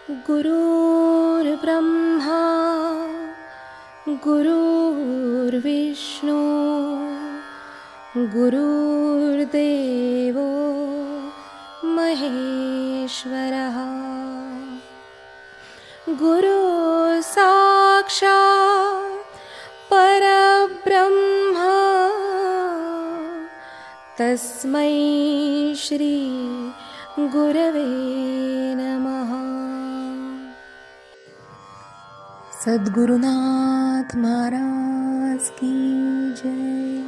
गुरुर्ब्रह्मा गुरुर्विष्णू गुरुर्देवो महेश्वरः गुरु साक्षात् परब्रह्म तस्मै श्री गुरवे नमः। सद्गुरुनाथ महाराज की जय।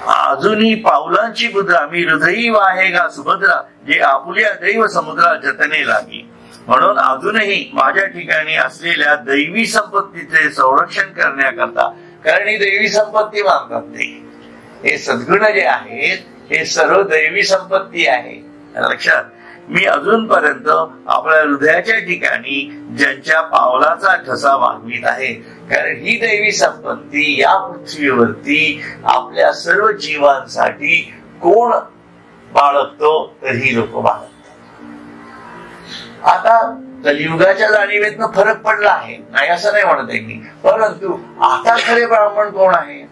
अजूनही पावलांची मुद्रा मी हृदयी वाहेगा सुभद्रा जे आपुल्या दैव समुद्रा जतने लागी. म्हणून अजूनही माझ्या ठिकाणी असलेल्या दैवी संपत्तीचे संरक्षण करण्याकरता, कारण ही दैवी संपत्ती मानतात ते, हे सद्गुण जे आहेत हे सर्व दैवी संपत्ती आहे. लक्षात, मी अजूनपर्यंत आपल्या हृदयाच्या ठिकाणी ज्यांच्या पावलाचा ठसा मागवीत आहे, कारण ही दैवी संपत्ती या पृथ्वीवरती आपल्या सर्व जीवांसाठी कोण बाळगतो तर ही लोक बाळगतात. आता कलियुगाच्या जाणीवेतनं फरक पडला आहे, नाही असं नाही म्हणत आहे मी, परंतु आता खरे ब्राह्मण कोण आहेत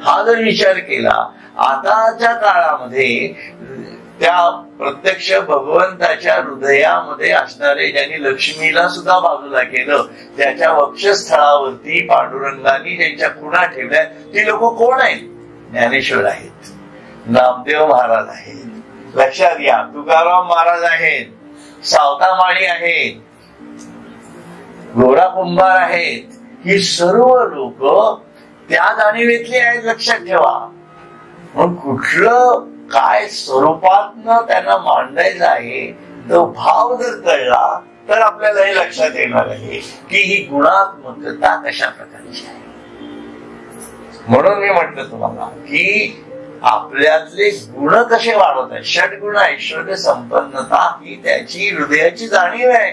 हा जर विचार केला, आताच्या काळामध्ये त्या प्रत्यक्ष भगवंताच्या हृदयामध्ये असणारे, ज्यांनी लक्ष्मीला सुद्धा बाजूला केलं, त्याच्या वक्षस्थळावरती पांडुरंगाने ज्यांच्या खुणा ठेवल्या, ती लोक कोण आहेत? ज्ञानेश्वर आहेत, नामदेव महाराज आहेत, लक्षात घ्या, तुकाराम महाराज आहेत, सावतामाळी आहेत, गोरा कुंभार आहेत. ही सर्व लोक त्या जाणीवेतली आहेत, लक्षात ठेवा. मग कुठलं काय स्वरूपातनं त्यांना मांडायचं आहे तो भाव जर कळला तर आपल्याला हे लक्षात येणार आहे की ही गुणात्मकता कशा प्रकारची आहे. म्हणून मी म्हटलं तुम्हाला की आपल्यातले गुण कसे वाढवत आहेत. षटगुण ऐश्वर्य संपन्नता ही त्याची हृदयाची जाणीव आहे.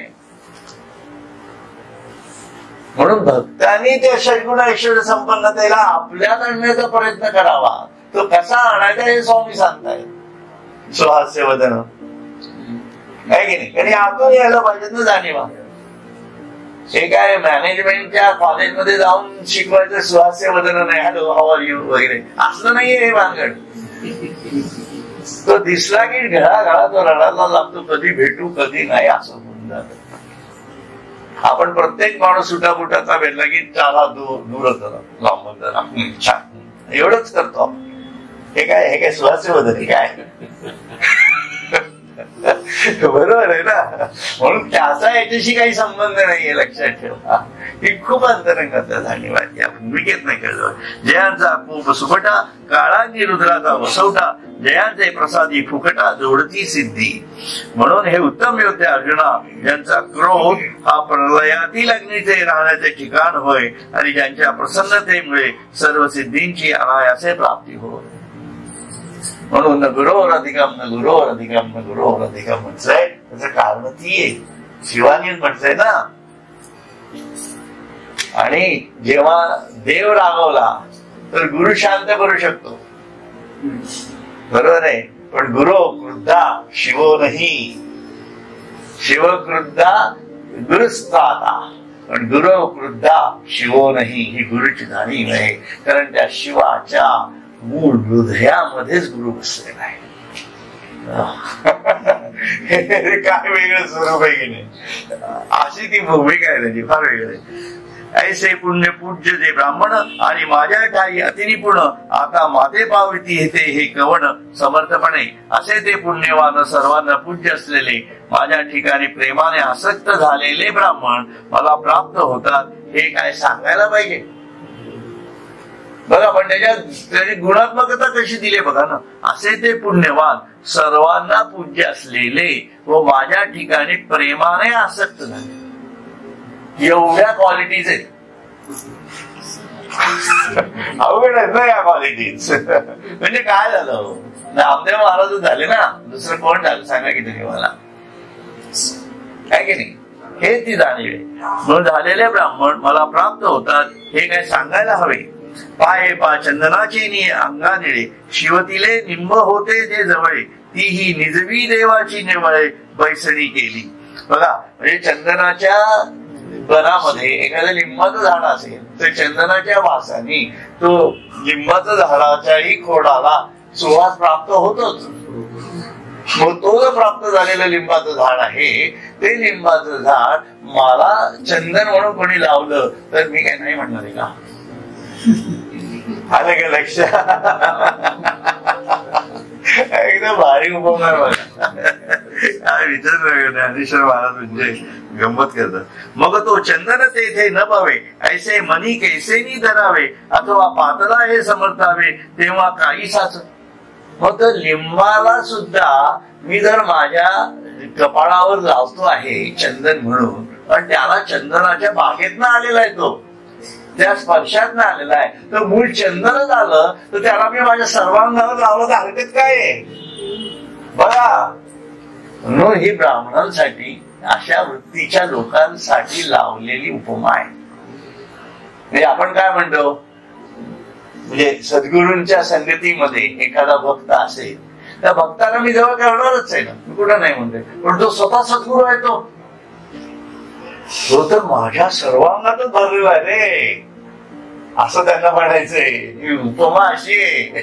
म्हणून भक्तांनी त्या षटगुण ऐश्वर्य संपन्नतेला आपल्यात आणण्याचा प्रयत्न करावा. तो कसा आणायचा हे स्वामी सांगतायत. सुहास्य वदन आहे की नाही, कारण आतून यायला पाहिजे ना जाणीवा. हे काय मॅनेजमेंटच्या कॉलेजमध्ये जाऊन शिकवायचं सुहास्य वदन नाही, हॅलो हाऊ आर यू वगैरे असलं नाहीये हे भानगड. तो दिसला की घळा तो रडायला लागतो, कधी भेटू कधी नाही असं होऊन जात. आपण प्रत्येक माणूस सुटाबुटाचा भेटला की चाला दूर लांब जरा छान एवढंच करतो आपण. हे काय सुहास्य वदन काय बरोबर आहे ना. म्हणून त्याचा याच्याशी काही संबंध नाहीये, लक्षात ठेवा. ही खूप अंतरंगात जाणीवाची भूमिकेत नाही कळलं. जयांचा खूप सुपटा काळांनी रुद्राचा वसवटा, जयांचे प्रसादी फुकटा जोडती सिद्धी. म्हणून हे उत्तम योद्धे अर्जुना, ज्यांचा क्रोध हा प्रलयातील अग्नीचे राहण्याचे ठिकाण होय आणि ज्यांच्या प्रसन्नतेमुळे सर्व सिद्धींची अनायासे प्राप्ती होय. म्हणून न गुरोवर अधिकम न गुरोवर अधिकम न गुरोवर अधिकम म्हटलंय. त्याचं कारण ती आहे, शिवानी म्हटलंय ना. आणि जेव्हा देव रागवला तर गुरु शांत करू शकतो, बरोबर आहे. पण गुरु क्रुद्धा शिवो नाही, शिव क्रुद्धा गुरुस्ताता, पण गुरु क्रुद्धा शिवो नाही ही गुरुची जाणीव आहे. कारण त्या शिवाच्या मूळ हृदयामध्येच गुरु बसलेला आहे. काय वेगळं स्वरूप आहे की नाही, अशी ती भूमिका आहे त्याची, फार वेगळी. ऐसे पुण्य पूज्य जे ब्राह्मण आणि माझ्या ठाई अतिनिपुण आता माते पाविती येते हे कवण समर्थपणे, असे ते पुण्यवान सर्वांना पूज्य असलेले माझ्या ठिकाणी प्रेमाने आसक्त झालेले ब्राह्मण मला प्राप्त होतात. हे काय सांगायला पाहिजे बघा. पण त्याची गुणात्मकता कशी दिली बघा ना. असे ते पुण्यवान सर्वांना पूज्य असलेले व माझ्या ठिकाणी प्रेमाने आसक्त झाले. एवढ्या क्वालिटीज आहेत, अवघड आहेत ना या क्वालिटीज. म्हणजे काय झालं, नामदेव महाराज झाले ना, दुसरं कोण झालं सांगा की तुम्ही मला, काय की नाही. हे ती जाणीव आहे. म्हणून झालेले ब्राह्मण मला प्राप्त होतात हे काय सांगायला हवे. पाये पा चंदनाचे अंगा निळे, शिवतिले निंब होते जे जवळे, ती ही निजवी देवाची निवळे बैसणी केली. बघा, म्हणजे चंदनाच्या वनामध्ये एखाद्या लिंबाचं झाड असेल तर चंदनाच्या वासाने तो लिंबाचं झाडाच्याही खोडाला सुवास प्राप्त होतोच. मग तो जो प्राप्त झालेलं लिंबाचं झाड आहे, ते लिंबाचं झाड मला चंदन म्हणून कोणी लावलं तर मी काय नाही म्हणणार आहे का? आलं का लक्षात? एकदम भारी उपमान बघा. विचार ज्ञानेश्वर महाराज म्हणजे गंमत करतात. मग तो चंदन तेथे न पावे, ऐसे मनी कैसेनी धरावे, अथवा पातला हे समर्थावे, तेव्हा काही साच. मग तर लिंबाला सुद्धा मी जर माझ्या कपाळावर लावतो आहे चंदन म्हणून, पण त्याला चंदनाच्या बागेतनं आलेला आहे, तो त्या स्पर्शातनं आलेला आहे, तर मूळ चंदनच आलं तर त्याला मी माझ्या सर्वांगावर लावलं तर हरकत काय आहे? बघा, म्हणून ही ब्राह्मणांसाठी, अशा वृत्तीच्या लोकांसाठी लावलेली उपमा आहे. म्हणजे आपण काय म्हणतो, म्हणजे सद्गुरूंच्या संगतीमध्ये एखादा भक्त असेल, त्या भक्ताला मी जवळ करणारच आहे ना, मी कुठं नाही म्हणते, पण तो स्वतः सद्गुरू आहे, तो तर माझ्या सर्वांगातच भरलेला आहे रे, असं त्यांना म्हणायचंय. ही उपमा अशी आहे.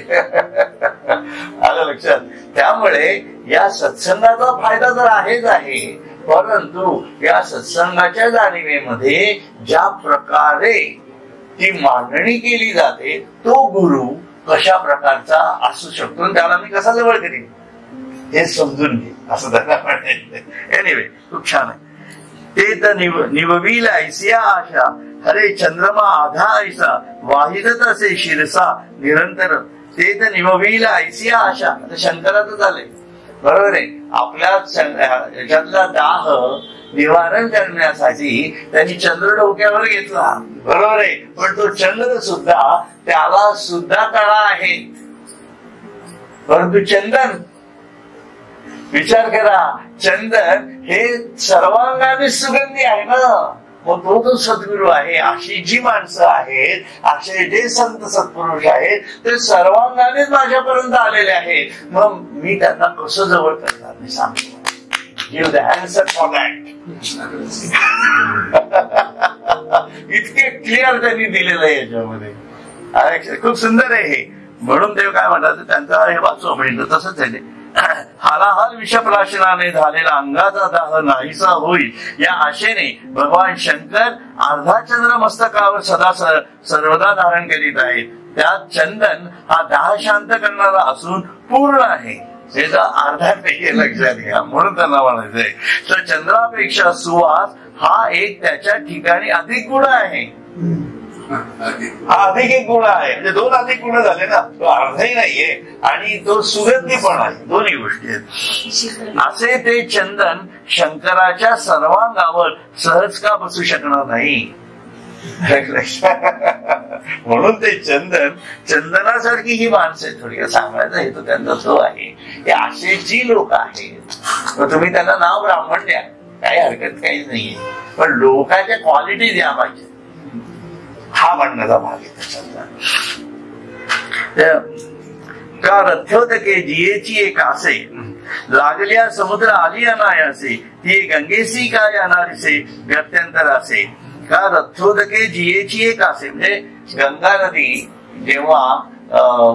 आलं लक्षात? त्यामुळे या सत्संगाचा फायदा तर आहेच आहे, परंतु या सत्संगाच्या जाणीवेमध्ये ज्या प्रकारे ती मांडणी केली जाते, तो गुरु कशा प्रकारचा असू शकतो, त्याला मी कसा जवळ करीन हे समजून घे, असं त्यांना म्हणायचं. एनिवे, खूप छान आहे. ते तर निववील ऐसिया आशा, हरे चंद्रमा आधा ऐसा, वाहिदत असे शिरसा निरंतर. ते तर निववील ऐसिया आशा, आता शंकराचं झालंय, बरोबर आहे. आपल्या याच्यातला दाह निवारण करण्यासाठी त्यांनी चंद्र डोक्यावर घेतला, बरोबर आहे. पण तो चंद्र सुद्धा, त्याला सुद्धा कळा आहे, परंतु चंदन, विचार करा, चंदन हे सर्वांगाने सुगंधी आहे ना, मग तो जो सद्गुरू आहे, अशी जी माणसं आहेत, असे जे संत सत्पुरुष आहेत, ते सर्वांगानेच माझ्यापर्यंत आलेले आहेत. मग मी त्यांना कसं जवळ करणार, मी सांगतो. Give the answer for that. इतके क्लिअर त्यांनी दिलेलं आहे याच्यामध्ये. खूप सुंदर आहे हे. म्हणून देव काय म्हणतात, त्यांचा हे वाचू आपण तसंच आहे. हालाहाल विषप्राशनाने झालेला अंगाचा दाह नाहीसा होईल या आशेने भगवान शंकर अर्धा चंद्र मस्तकावर सदा सर्वदा धारण करीत आहेत. त्यात चंदन हा दाह शांत करणारा असून पूर्ण आहे, त्याचा अर्ध्यापैकी लक्षात घ्या. म्हणून त्यांना म्हणायचंय, तर चंद्रापेक्षा सुवास हा एक त्याच्या ठिकाणी अधिक गुण आहे. हा अधिक एक गुण आहे, म्हणजे दोन अधिक गुण झाले ना, तो अर्धही नाहीये आणि तो सुगंधी पण आहे, दोन्ही गोष्टी आहेत. असे ते चंदन शंकराच्या सर्वांगावर सहज का बसू शकणार नाही. म्हणून ते चंदन, चंदनासारखी ही माणसं आहेत. थोडी सांगायचा हेतू त्यांचा तो आहे, की असे जी लोक आहेत, तुम्ही त्यांना नाव ब्राह्मण द्या, काही हरकत काहीच नाहीये, पण लोकांच्या क्वालिटी द्या पाहिजे, हा म्हणण्याचा भाग आहे त्याच्यात. का रथ्योदके जियेची एक आसे, लागल्या समुद्र आली अनायासे, ती गंगेसी काय अनारिसे गत्यंतर असे. का रथ्योदके जियेची एक आसे, म्हणजे गंगा नदी जेव्हा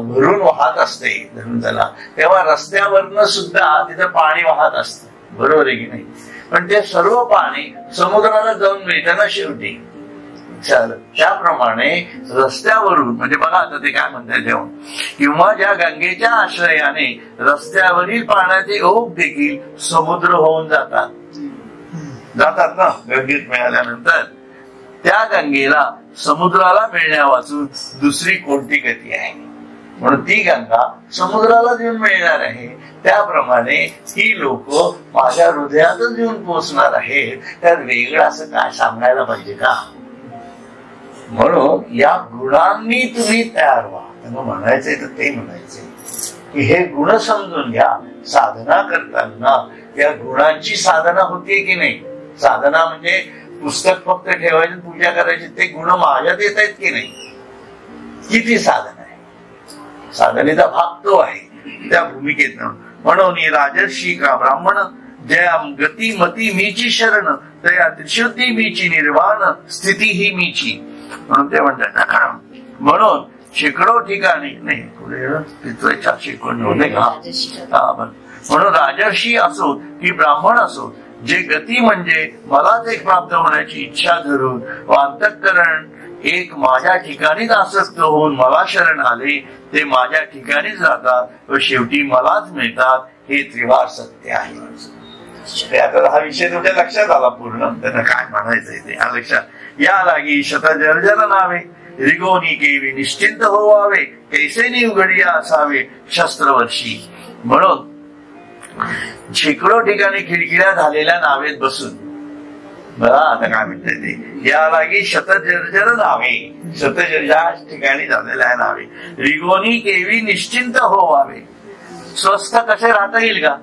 भरून वाहत असते धरून त्याला, तेव्हा रस्त्यावरनं सुद्धा तिथं पाणी वाहत असतं, बरोबर आहे की नाही. पण ते सर्व पाणी समुद्राला जाऊन मिळतं ना शेवटी. त्याप्रमाणे रस्त्यावरून, म्हणजे बघा आता ते काय म्हणतात तेव्हा, किंवा ज्या गंगेच्या आश्रयाने रस्त्यावरील पाण्याचे ओघ देखील समुद्र होऊन जातात ना गंगेत मिळाल्यानंतर, त्या गंगेला समुद्राला मिळण्या वाचून दुसरी कोणती गती आहे. म्हणून ती गंगा समुद्राला येऊन मिळणार आहे. त्याप्रमाणे ही लोक माझ्या हृदयातच येऊन पोचणार आहेत. त्यात वेगळं असं काय सांगायला पाहिजे का. म्हणून या गुणांनी तुम्ही तयार व्हा. त्यांना म्हणायचंय तर ते म्हणायचंय की हे गुण समजून घ्या. साधना करताना या गुणांची साधना होतीये की नाही. साधना म्हणजे पुस्तक फक्त ठेवायचे, पूजा करायची, ते गुण माझ्यात येत आहेत की नाही. किती साधन आहे, साधनेचा भाग तो आहे त्या भूमिकेतनं. म्हणून राजर्षी का ब्राह्मण जया गती मती मीची शरण तया त्रिशुद्धी मीची निर्वाण स्थिती ही मीची. म्हणून ते म्हणतात म्हणून शेकडो ठिकाणी नाही पुढे 419 होते का. म्हणून राजर्षी असो की ब्राह्मण असो जे गती म्हणजे मलाच एक प्राप्त होण्याची इच्छा धरून व अंतःकरण एक माझ्या ठिकाणीच आसक्त होऊन मला शरण आले ते माझ्या ठिकाणीच राहतात व शेवटी मलाच मिळतात हे त्रिवार सत्य आहे. आता हा विषय तुमच्या लक्षात आला पूर्ण, त्यांना काय म्हणायचंय ते हा लक्षात या लागी शतजर्जर नावे रिगोनी केवी निश्चिंत होवावे कैसेनी उघडिया असावे शस्त्रवर्षी. म्हणून शेकडो ठिकाणी खिडकिड्या झालेल्या नावेत बसून बघा आता काय म्हणते ते या लागी शतजर्जर नावे शतजर्जर ठिकाणी झालेल्या नावे रिगोनी केवी निश्चिंत होवावे. स्वस्थ कसे राहता येईल का.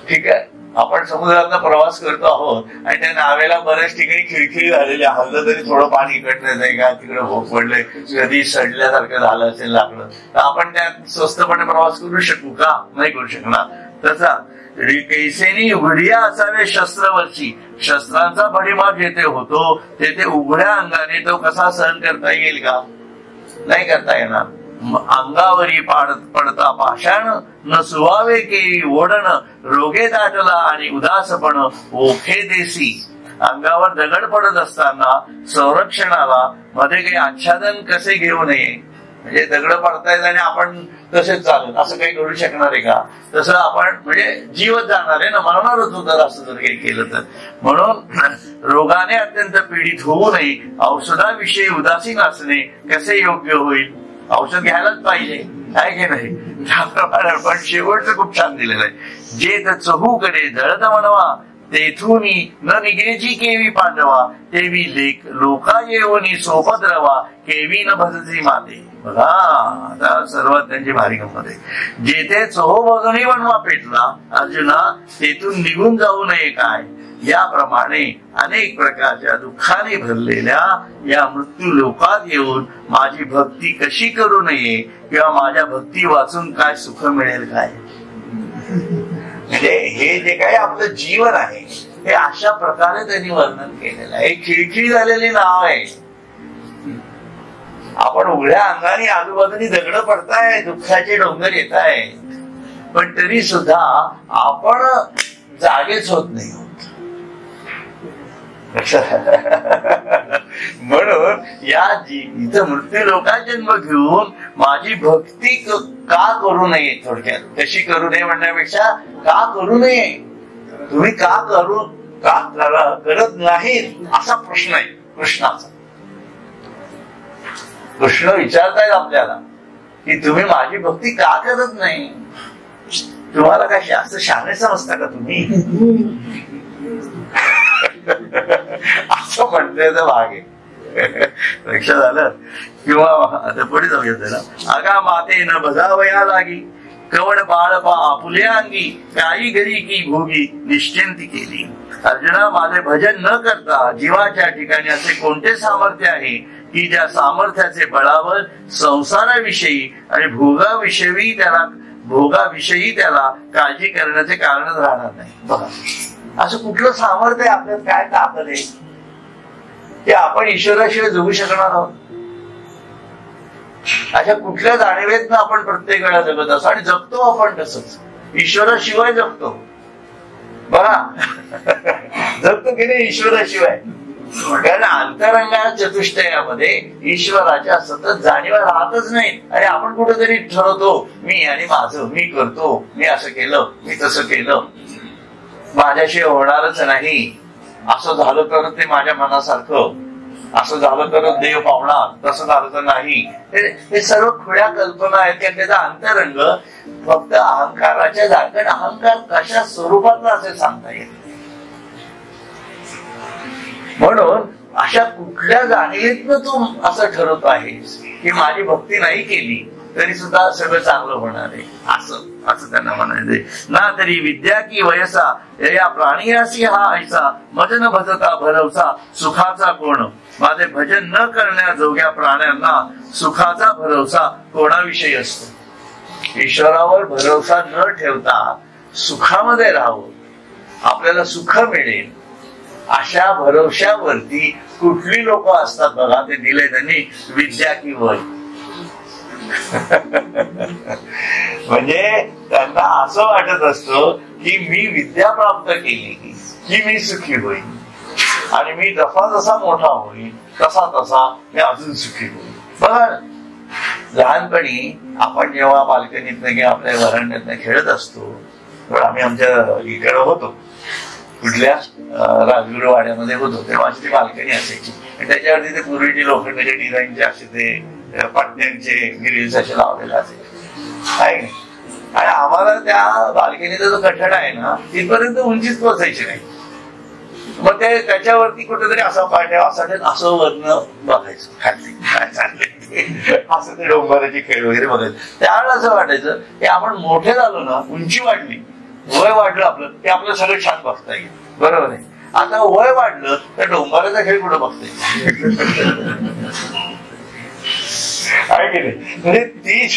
ठीक आहे, आपण समुद्रातला प्रवास करतो आहोत आणि त्या नावेला बऱ्याच ठिकाणी खिडखिडी झालेली हल्लं तरी थोडं पाणी इकडनं नाही का तिकडे भोग पडलंय कधी सडल्यासारखं झालं असेल लागलं तर आपण त्यात स्वस्तपणे प्रवास करू शकू का, नाही करू शकणार. तसा कैसेनी उघडिया असावे शस्त्रवर्षी शस्त्रांचा भडीमार जेथे होतो तेथे उघड्या अंगाने तो कसा सहन करता येईल का, नाही करता येणार. अंगावरी पडता पाषाण न सुवावे केवी ओढण रोगे दाटला आणि उदासपण ओखे देसी. अंगावर दगड पडत असताना संरक्षणाला मध्ये काही आच्छादन कसे घेऊ नये. म्हणजे दगड पडतायत आणि आपण तसेच चालत असं काही करू शकणार आहे का. तसं आपण म्हणजे जीवच जाणार आहे ना, मरणारच होतं असं जर काही केलं तर. म्हणून रोगाने अत्यंत पीडित होऊ नये औषधाविषयी उदासीन असणे कसे योग्य होईल. औषध घ्यायलाच पाहिजे आहे की नाही. त्याप्रमाणे पण शेवटचं खूप छान दिलेलं आहे. जे चहूकडे जळत म्हणवा तेथून न निघेची केवी पांडवा तेवी लेख लोका येऊनी सोपत रवा केवी न भजती माते. बघा आता सर्वात त्यांची भारी गंमत आहे. जेथे चोहो बघणी वणवा पेटला अर्जुना तेथून निघून जाऊ नये काय. याप्रमाणे अनेक प्रकारच्या दुःखाने भरलेल्या या मृत्यू लोकात येऊन माझी भक्ती कशी करू नये किंवा माझ्या भक्ती वाचून काय सुख मिळेल काय. म्हणजे हे जे काही आपलं जीवन आहे हे अशा प्रकारे त्यांनी वर्णन केलेलं आहे. खिळखिळी झालेली नाव आहे. आपण उघड्या अंगाने आजूबाजूनी दगड पडताय दुःखाचे डोंगर येत आहे पण तरी सुद्धा आपण जागेच होत नाही होत. म्हणून या इथं मृत्यू लोकात जन्म घेऊन माझी भक्ती का करू नये. थोडक्यात कशी करू नये म्हणण्यापेक्षा का करू नये. तुम्ही का करत नाहीत असा प्रश्न आहे कृष्णाचा. कृष्ण विचारतायत आपल्याला की तुम्ही माझी भक्ती का करत नाही. तुम्हाला काय असं शहाणे समजता का तुम्ही असं म्हणण्याचा भाग आहे. लक्षात झालं. किंवा आता पुढे जाऊया त्याला. आगा माते न बजावया लागी कवड बाळपा आपुले अंगी काही घरी की भोगी निश्चिंती केली. अर्जुना माझे भजन न करता जीवाच्या ठिकाणी असे कोणते सामर्थ्य आहे की ज्या सामर्थ्याचे बळावर संसाराविषयी आणि भोगाविषयी त्याला काळजी करण्याचे कारणच राहणार नाही. बघा असं कुठलं सामर्थ्य आहे आपल्यात, काय ताकद आहे की आपण ईश्वराशिवाय जगू शकणार आहोत. अशा कुठल्या जाणीवेतनं आपण प्रत्येक वेळा जगत असतो आणि जगतो आपण तसंच ईश्वराशिवाय जगतो. बघा जगतो की नाही ईश्वराशिवाय. कारण अंतरंगा चतुष्टयामध्ये ईश्वराच्या सतत जाणीवा राहतच नाही. आणि आपण कुठेतरी ठरवतो मी आणि माझं, मी करतो, मी असं केलं, मी तसं केलं, माझ्याशिवाय होणारच नाही, असं झालं तर ते माझ्या मनासारखं, असं झालं तर देव पावणार, तसं झालं तर नाही. हे सर्व खुल्या कल्पना आहेत. कारण त्याचा अंतरंग फक्त अहंकाराच्या जागेत अहंकार कशा स्वरूपातला असे सांगता येत. म्हणून अशा कुठल्या जाणीवेतनं तू असं ठरवत आहेस की माझी भक्ती नाही केली तरी सुद्धा सगळं चांगलं होणार आहे असं त्यांना म्हणायचंय ना. तरी विद्या की वयसा या प्राणियासी हा ऐसा मज न भजता भरवसा सुखाचा कोण. माझे भजन न करण्याजोग्या प्राण्यांना सुखाचा भरवसा कोणाविषयी असतो. ईश्वरावर भरवसा न ठेवता सुखामध्ये राहावं, आपल्याला सुख मिळेल अशा भरवशावरती कुठली लोक असतात बघा. ते दिले त्यांनी विद्या की वय. म्हणजे त्यांना असं वाटत असतं की मी विद्या प्राप्त केली की मी सुखी होईल आणि मी जसा जसा मोठा होईल तसा तसा मी अजून सुखी होईल. बघा लहानपणी आपण जेव्हा बाल्कनीतनं किंवा आपल्या वरांड्यातनं खेळत असतो तर आम्ही आमच्या इकडे होतो, कुठल्या राजगुरुवाड्यामध्ये होतो, तेव्हा अशी ती बाल्कनी असायची आणि त्याच्यावरती ते पूर्वीचे लोखंडाच्या डिझाईनचे असे ते पट्ट्यांचे ग्रिल्स असे लावलेले असायचे आहे. आणि आम्हाला त्या बाल्कनीचा जो कठडा आहे ना तिथपर्यंत उंचीच पोचायची नाही. मग ते त्याच्यावरती कुठेतरी असा पाट्या असं वर्ण बघायचं खाली काय चाललंय असं ते डोंगराचे खेळ वगैरे बघायचं. त्यावेळेला असं वाटायचं की आपण मोठे झालो ना, उंची वाढली, वय वाढलं आपलं की आपलं सगळं छान बघता येईल. बरोबर आहे. आता वय वाढलं तर डोंगराचा खेळ कुठं बघता येईल आहे की नाही. म्हणजे ती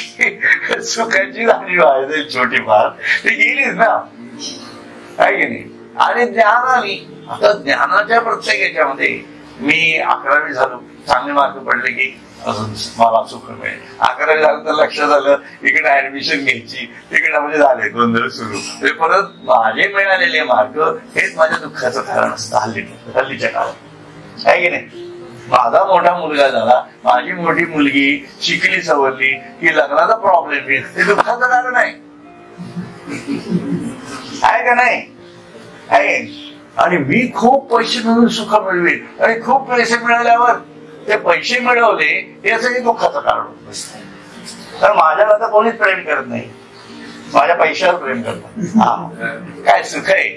सुखाची जाणीव आहे छोटी फार ती गेलीच ना आहे की नाही. आणि ज्ञानाने आता ज्ञानाच्या प्रत्येक याच्यामध्ये मी 11वी झालो, चांगले मार्क पडले की अजून मला सुख मिळेल. 11वी झालं तर लक्षात आलं इकडे ऍडमिशन घ्यायची, तिकडे म्हणजे झाले गोंधळ सुरू. ते परत माझे मिळालेले मार्क हेच माझ्या दुःखाचं कारण असतं हल्लीच्या काळात आहे की नाही. माझा मोठा मुलगा झाला, माझी मोठी मुलगी शिकली सवरली की लग्नाचा प्रॉब्लेम येईल, ते दुःखाचं कारण आहे का नाही आहे. आणि मी खूप पैसे मिळून सुख मिळवेल आणि खूप पैसे मिळाल्यावर ते पैसे मिळवले याचंही दुःखाचं कारण नसतं. तर माझ्याला आता कोणीच प्रेम करत नाही, माझ्या पैशावर प्रेम करतात. काय सुख आहे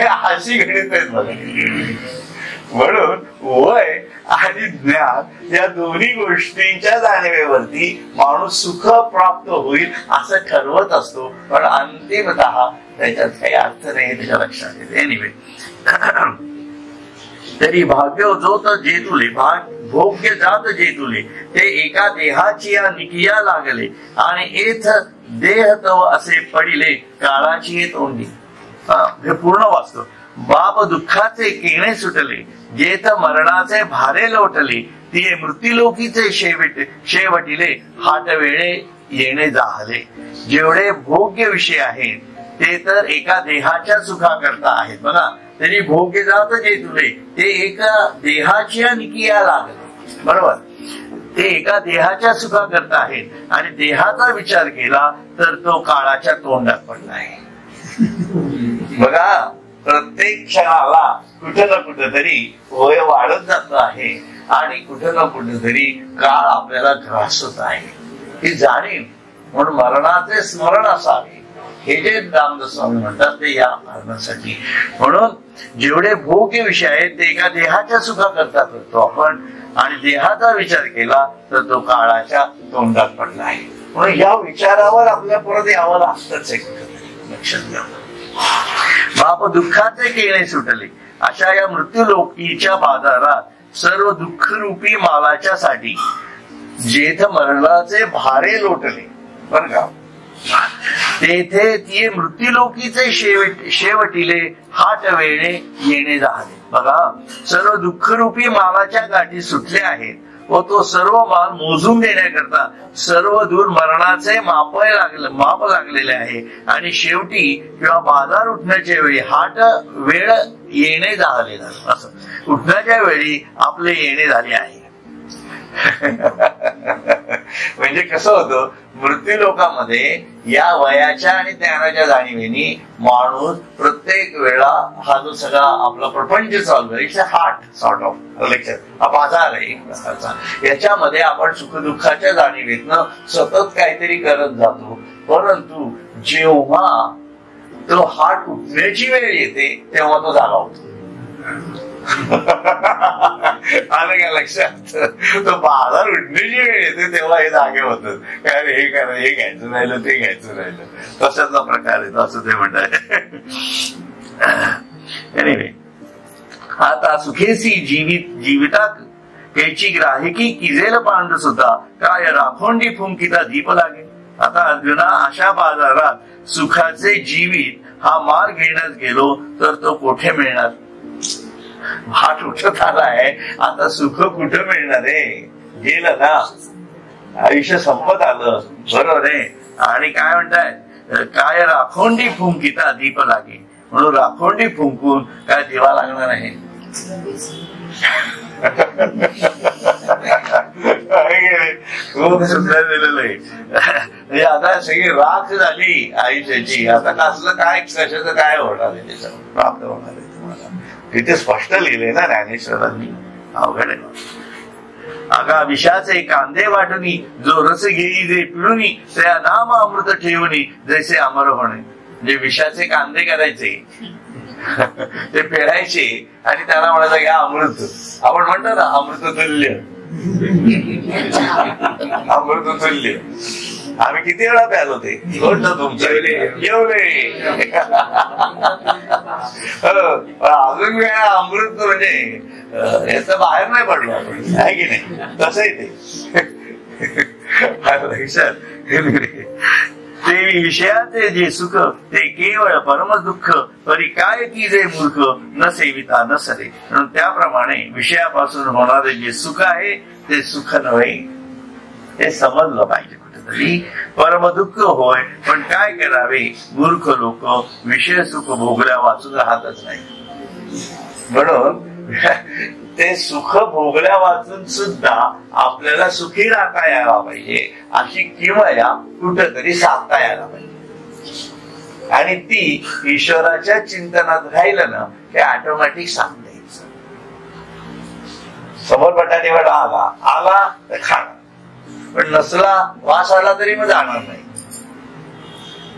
अशी गणित आहेत बघा. म्हणून वय आणि ज्ञान या दोन्ही गोष्टींच्या जाणीवेवरती माणूस सुख प्राप्त होईल असं ठरवत असतो, पण अंतिमतः त्याच्यात काही अर्थ नाही त्याच्या लक्षात येते. एनिवे तरी भाग्य जो तर जे तुले भोग्य जात जे तुले ते एका देहाची या निकिया लागले आणि एथ देह तव असे पडिले काळाची तोंडी. हे पूर्ण वाचतो. बाप दुःखाचे केणे सुटले जेथ मरणाचे भारे लोटले ते मृत्यूलोकीचे शेवटिले हाट वेळे येणे जाहले. जेवढे भोग्य विषय आहेत ते तर एका देहाच्या सुखा करता आहेत बघा. तरी भोग्य जात जे तुले ते एका देहाची निकिया लागले. बरोबर. ते एका देहाच्या सुखा करता आहेत आणि देहाचा विचार केला तर तो काळाच्या तोंडात पडला आहे. बघा प्रत्येक क्षणाला कुठं ना कुठेतरी वय वाढत जात आहे आणि कुठं ना कुठेतरी काळ आपल्याला ग्रासत आहे ही जाणीव. म्हणून मरणाचे स्मरण असावे हे जे रामदास स्वामी म्हणतात ते या कारणासाठी. म्हणून जेवढे भोग्य विषय आहेत ते एका देहाच्या सुखा करता करतो आपण आणि देहाचा विचार केला तर तो काळाच्या तोंडात पडला आहे. म्हणून या विचारावर आपल्या परत यावं लागतच आहे. लक्षात घ्या. बाप दुःखाचे केणे सुटले अशा या मृत्यूलोकीच्या बाजारात सर्व दुःखरूपी मालाच्या साठी जेथ मरणाचे भारे लोटले बर का तेथे ती मृत्यूलोकीचे शेवटिले हाट वेळे येणे झाले. बघा सर्व दुःखरूपी मालाच्या गाठी सुटल्या आहेत व तो सर्व माल मोजून देण्याकरता सर्व दूर मरणाचे माप लागलेले आहे आणि शेवटी किंवा बाजार उठण्याच्या वेळी हाट वेळ येणे झाले. असं उठण्याच्या वेळी आपले येणे झाले आहे. म्हणजे कसं होतं मृत्यू लोकांमध्ये या वयाच्या आणि ज्ञानाच्या जाणीवेनी माणूस प्रत्येक वेळा हा जो सगळा आपला प्रपंच चालू आहे it's a heart sort of lecture हा बाजार आहे एक प्रकारचा. याच्यामध्ये आपण सुखदुःखाच्या जाणीवेतनं सतत काहीतरी करत जातो. परंतु जेव्हा तो हार्ट उठण्याची वेळ येते तेव्हा तो जागा होतो. आलं का लक्षात? तो बाजार उठण्याची वेळ येते तेव्हा हे जागे होतं, काय रे हे करा, हे घ्यायचं राहिलं, ते घ्यायचं राहिलं, तशाचा प्रकार आहे असं ते म्हणताय. एनिवे, आता सुखेसी जीविताक त्याची ग्राहिकी किजेल पांड सुद्धा काय राखोंडी फुंकिता दीप लागे. आता अर्जुना, अशा बाजारात सुखाचे जीवित हा मार्ग घेण्यात गेलो तर तो कुठे मिळणार? वाट उठत आलाय, आता सुख कुठे मिळणार आहे? गेलं ना, आयुष्य संपत आलं, बरोबर आहे. आणि काय म्हणताय, काय राखोंडी फुंकिता दीप लागे, म्हणून राखोंडी फुंकून काय दिवा लागणार आहे? खूप सुंदर दिलेलं आहे. आता सगळी राख झाली आयुष्याची, आता कसलं काय कशाचं काय होणार आहे, त्याचं प्राप्त होणार आहे तुम्हाला. तिथे स्पष्ट लिहिले ना ज्ञानेश्वरांनी, अवघड आहे. अगा विषाचे कांदे वाटणी, जो रस घेई जे पिळुनी, त्या नाम अमृत ठेवणी जैसे अमर होणे. म्हणजे विषाचे कांदे करायचे, ते पेरायचे आणि त्याला म्हणायचं घ्या अमृत. आपण म्हणतो ना अमृततुल्य, अमृततुल्य. आम्ही किती वेळा प्यालो ते, तुमच्या जेवले अजून काय अमृत, म्हणजे याचं बाहेर नाही पडलो आपण, आहे की नाही? तसंही ते ते विषयाचे जे सुख ते केवळ परम दुःख, परी काय की जे मूर्ख न सेविता न सरे. म्हणून त्याप्रमाणे विषयापासून होणारे जे सुख आहे ते सुख नव्हे, हे समजलं पाहिजे कुठेतरी. परम दुःख होय, पण काय करावे, मूर्ख लोक विषय सुख भोगल्या वाचून राहतच नाही. म्हणून ते सुख भोगल्या वाचून सुद्धा आपल्याला सुखी राहता यायला पाहिजे, अशी किमया कुठेतरी साधता यायला पाहिजे. आणि ती ईश्वराच्या चिंतनात राहिलं ना, ते ऑटोमॅटिक सांगता यायचं. समोर बटाटे वडा आला तर खाणार, पण नसला, वास आला तरी मग जाणार नाही.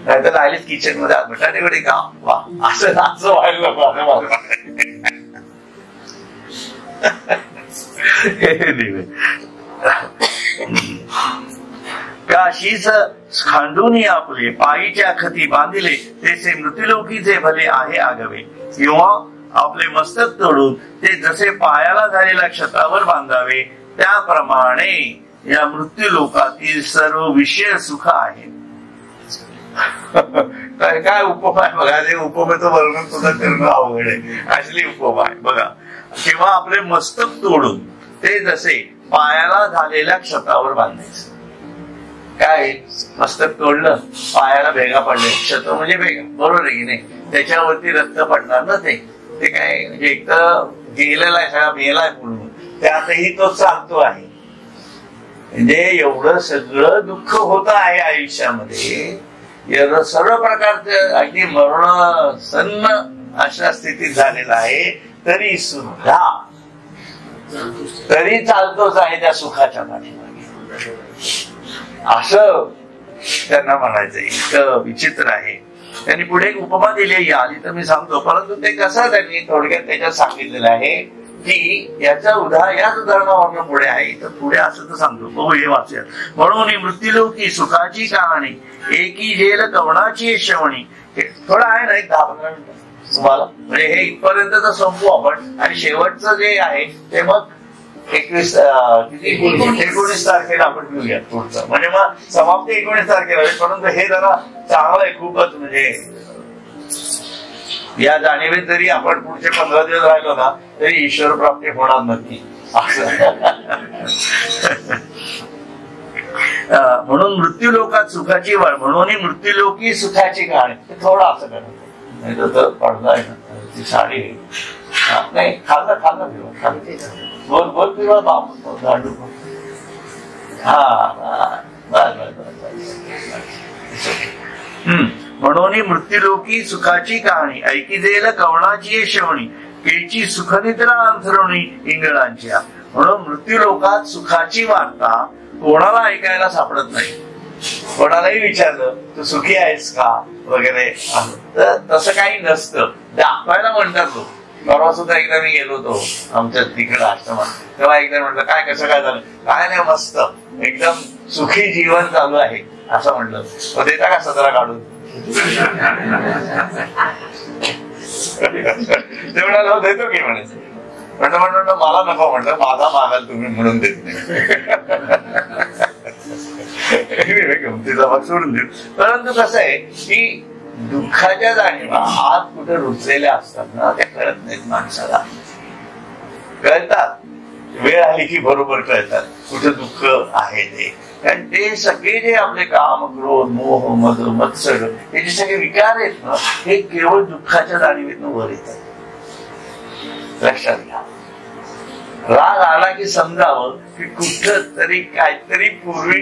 नाहीतर राहिलेच किचन मध्ये बटाटे वडे का वा, असं व्हायला काशीच खांडून आपले पायीच्या खती बांधिले, तेचे मृत्युलोकीचे भले आहे आगवे. किंवा आपले मस्तक तोडून ते जसे पायाला झालेल्या क्षतावर बांधावे, त्याप्रमाणे या मृत्युलोकातील सर्व विषय सुख आहे. काय उपमा आहे बघा, ते उपमेचं वर्णन सुद्धा करणं अवघड आहे, असली उपमा आहे बघा. किंवा आपले मस्तक तोडून ते जसे पायाला झालेल्या क्षतावर बांधायचं. काय मस्तक तोडलं, पायाला भेगा पडले, क्षत म्हणजे भेगा, बरोबर आहे की नाही? त्याच्यावरती रक्त पडणार ना, ते काय म्हणजे एक तर गेलेला आहे, सगळा मेलाय म्हणून, त्यातही तो चालतो आहे. म्हणजे एवढं सगळं दुःख होत आहे आयुष्यामध्ये, एवढं सर्व प्रकारचं अगदी मरण सन्न अशा स्थितीत झालेला आहे, तरी चालतोच आहे त्या सुखाच्या पाठीमागे, असं त्यांना म्हणायचं. इतकं विचित्र आहे. त्यांनी पुढे एक उपमा दिली, आली तर मी सांगतो, परंतु ते कसं त्यांनी थोडक्यात त्याच्यात सांगितलेलं आहे की याच उदाहरणावरून पुढे आहे. तर पुढे असं तर सांगतो, बघू हे वाचूयात. म्हणून मृत्युलोकी सुखाची कहाणी, एकी जेल कवणाची श्रवणी. थोडं आहे ना, एक 10-15 मिनिटं तुम्हाला, म्हणजे हे इथपर्यंत तर संपू आपण, आणि शेवटचं जे आहे ते मग 19 तारखेला आपण घेऊयात पुढचं, म्हणजे मग समाप्ती 19 तारखेला. परंतु हे जरा चांगलं आहे खूपच, म्हणजे या जाणीवेत जरी आपण पुढचे 15 दिवस राहिलो ना, तरी ईश्वर प्राप्ती होणार नक्की. म्हणून मृत्यूलोकात सुखाची वाढ, म्हणून मृत्यूलोकी सुखाची कहाणी. थोडं असं करायचं, नाही तर पडदा आहे ना, ती साडी नाही, खाल्लं बोल किंवा बाबू दांडू. म्हणून मृत्यूलोकी सुखाची कहाणी, ऐकी देल कवणाची श्रवणी, केची सुखनिद्रा अंथरुणी इंगळांच्या. म्हणून मृत्यूलोकात सुखाची वार्ता कोणाला ऐकायला सापडत नाही. कोणालाही विचारलं तू सुखी आहेस का वगैरे, तर तसं काही नसतं. दाखवायला म्हणतात लोक परवा सुद्धा एकदा मी गेलो होतो आमच्या तिकडे आश्रमात, तेव्हा एकदा म्हटलं काय कसं काय झालं, काय नाही मस्त एकदम सुखी जीवन चालू आहे असं म्हटलं. देता का 17 काढून? ते म्हणाल देतो की म्हणायचं. म्हटलं मला नको, म्हटलं माझा मागाल तुम्ही म्हणून देत नाही. गमतीचा भाग सोडून देऊ. परंतु कसं आहे की दुःखाच्या जाणीवा हात कुठे रुचलेल्या असतात ना, त्या कळत नाहीत माणसाला. कळतात वेळ आली की बरोबर कळतात कुठे दुःख आहे ते. कारण ते सगळे जे आपले काम, क्रोध, मोह, मद, मत्सर हे जे सगळे विकार आहेत ना, हे केवळ दुःखाच्या जाणीवेतून वर येतात. लक्षात घ्या. राग आला की समजावं की कुठं तरी काहीतरी पूर्वी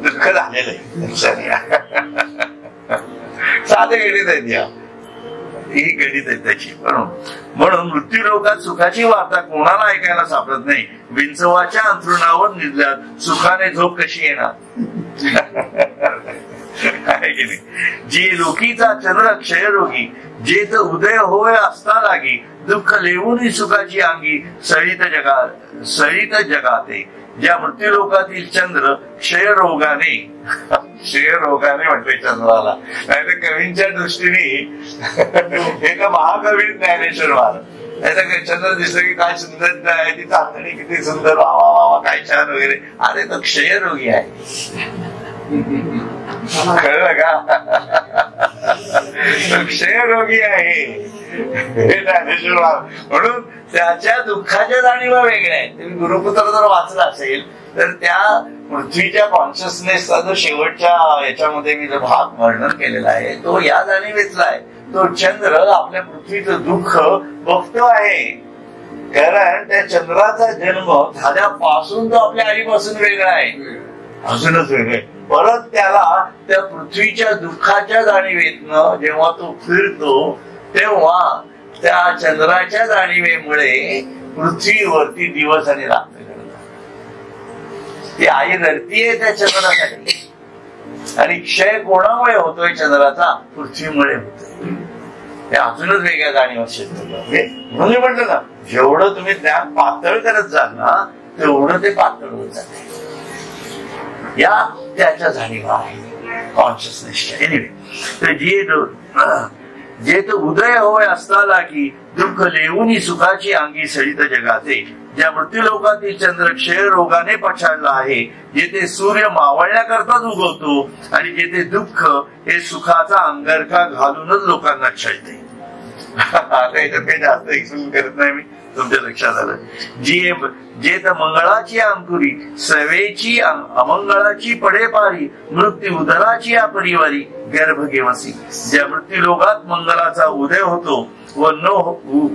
दुःख झालेलं आहे. लक्षात घ्या. साधे गणित आहेत या, ही गणित आहे त्याची. म्हणून मृत्यू लोकात सुखाची वार्ता कोणाला ऐकायला सापडत नाही. विंचवाच्या अंथरुणावर निजल्यात सुखाने झोप कशी येणार? आहे की नाही? जी लोकीचा चंद्र क्षयरोगी, जे तर उदय होय असता लागी, दुःख लेवून सुखाची अंगी सळीत जगाते. ज्या मृत्यू लोकातील चंद्र क्षयरोगाने म्हटले चंद्राला, नाही तर कवींच्या दृष्टीने एका महाकवी ज्ञानेश्वर महाराज, नाही चंद्र दिसलं की काय सुंदर आहे, ती चांदणी किती सुंदर, वा वा वा काय छान वगैरे. अरे तो क्षयरोगी आहे. कळलं का? क्षयरोगी आहे हे ज्ञानेश्वर महाराज. म्हणून त्याच्या दुःखाच्या जाणीवा वेगळ्या आहेत. तुम्ही गुरुपुत्र जर वाचला असेल तर त्या पृथ्वीच्या कॉन्शियसनेसचा जो शेवटच्या याच्यामध्ये मी जो भाग वर्णन केलेला आहे तो या जाणीवेतला आहे. तो चंद्र आपल्या पृथ्वीचं दुःख बघतो आहे, कारण त्या चंद्राचा जन्म झाल्यापासून तो आपल्या आईपासून वेगळा आहे, अजूनच वेगळे. परत त्याला त्या पृथ्वीच्या दुःखाच्या जाणीवेतनं जेव्हा तो फिरतो तेव्हा त्या चंद्राच्या जाणीवेमुळे पृथ्वीवरती दिवस आणि रात्र घडतात. ती आई रडतीये त्या चंद्रासाठी. आणि क्षय कोणामुळे होतोय चंद्राचा? पृथ्वीमुळे होतोय. ते अजूनच वेगळ्या जाणीवा शेत. म्हणून म्हटलं ना, जेवढं तुम्ही ज्ञान पातळ करत जाल ना तेवढं ते पातळ होत जाते. या त्याच्या जाणीवा आहे कॉन्शियसनेसच्या. एनिवे, तर जे तो उदय होय असताना की दुःख लेवून सुखाची अंगी सळीत जगाते. ज्या मृत्यूलोकातील चंद्र क्षय रोगाने पछाडला आहे, जेथे सूर्य मावळण्याकरताच उगवतो आणि जेथे दुःख हे सुखाचा अंगरखा घालूनच लोकांना छळते. आता याच्यात काही जास्त एक्सप्लेन करत नाही मी, तुमच्या लक्षात आलं. जे तर मंगळाची अंकुरी, सवेची अमंगळाची पडेपारी, मृत्यू उदराची अपरिवारी गर्भ घेवसी. ज्या मृत्यूलोकात मंगलाचा उदय होतो व